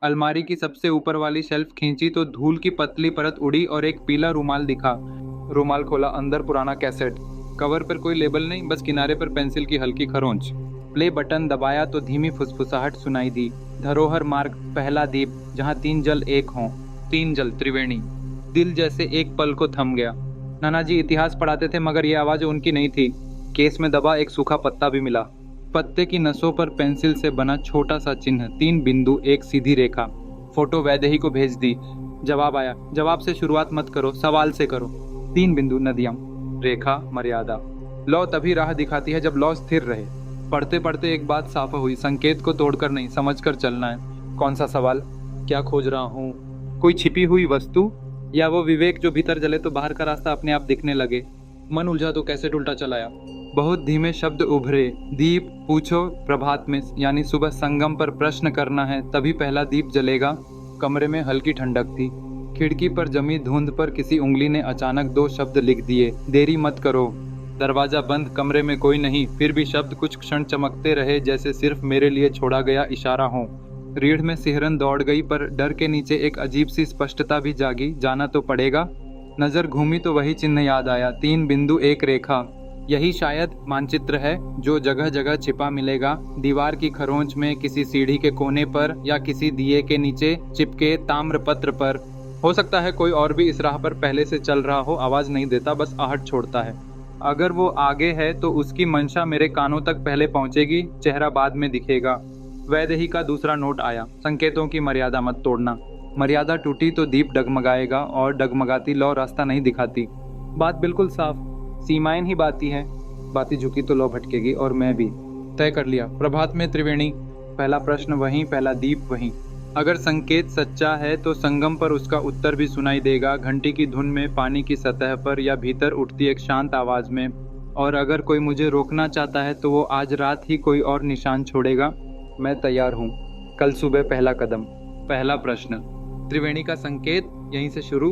अलमारी की सबसे ऊपर वाली शेल्फ खींची तो धूल की पतली परत उड़ी और एक पीला रुमाल दिखा। रुमाल खोला, अंदर पुराना कैसेट। कवर पर कोई लेबल नहीं, बस किनारे पर पेंसिल की हल्की खरोंच। प्ले बटन दबाया तो धीमी फुसफुसाहट सुनाई दी। धरोहर मार्ग, पहला दीप, जहाँ तीन जल एक हों। तीन जल, त्रिवेणी। दिल जैसे एक पल को थम गया। नाना जी इतिहास पढ़ाते थे मगर ये आवाज़ उनकी नहीं थी। केस में दबा एक सूखा पत्ता भी मिला। पत्ते की नसों पर पेंसिल से बना छोटा सा चिन्ह, तीन बिंदु, एक सीधी रेखा। फोटो वैदेही को भेज दी। जवाब आया, जवाब से शुरुआत मत करो, सवाल से करो। तीन बिंदु, नदियाँ, रेखा, मर्यादा। लौ तभी राह दिखाती है जब लौ स्थिर रहे। पढ़ते पढ़ते एक बात साफ हुई, संकेत को तोड़कर नहीं, समझकर चलना है। कौन सा सवाल? क्या खोज रहा हूँ? कोई छिपी हुई वस्तु, या वो विवेक जो भीतर जले तो बाहर का रास्ता अपने आप दिखने लगे? मन उलझा तो कैसे उल्टा चलाया। बहुत धीमे शब्द उभरे। दीप, पूछो प्रभात में, यानी सुबह संगम पर प्रश्न करना है, तभी पहला दीप जलेगा। कमरे में हल्की ठंडक थी। खिड़की पर जमी धुंध पर किसी उंगली ने अचानक दो शब्द लिख दिए, देरी मत करो। दरवाजा बंद, कमरे में कोई नहीं, फिर भी शब्द कुछ क्षण चमकते रहे, जैसे सिर्फ मेरे लिए छोड़ा गया इशारा हो। रीढ़ में सिहरन दौड़ गई, पर डर के नीचे एक अजीब सी स्पष्टता भी जागी। जाना तो पड़ेगा। नजर घूमी तो वही चिन्ह याद आया, तीन बिंदु, एक रेखा। यही शायद मानचित्र है जो जगह जगह छिपा मिलेगा। दीवार की खरोंच में, किसी सीढ़ी के कोने पर, या किसी दिए के नीचे चिपके ताम्रपत्र पर। हो सकता है कोई और भी इस राह पर पहले से चल रहा हो, आवाज नहीं देता, बस आहट छोड़ता है। अगर वो आगे है तो उसकी मंशा मेरे कानों तक पहले पहुंचेगी, चेहरा बाद में दिखेगा। वैदेही का दूसरा नोट आया, संकेतों की मर्यादा मत तोड़ना। मर्यादा टूटी तो दीप डगमगाएगा, और डगमगाती लौ रास्ता नहीं दिखाती। बात बिल्कुल साफ, सीमाएं ही बाती है। बाती झुकी तो लौ भटकेगी, और मैं भी। तय कर लिया, प्रभात में त्रिवेणी। पहला प्रश्न वहीं, पहला दीप वहीं। अगर संकेत सच्चा है तो संगम पर उसका उत्तर भी सुनाई देगा, घंटी की धुन में, पानी की सतह पर, या भीतर उठती एक शांत आवाज में। और अगर कोई मुझे रोकना चाहता है तो वो आज रात ही कोई और निशान छोड़ेगा। मैं तैयार हूँ। कल सुबह पहला कदम। पहला प्रश्न, त्रिवेणी का संकेत, यहीं से शुरू।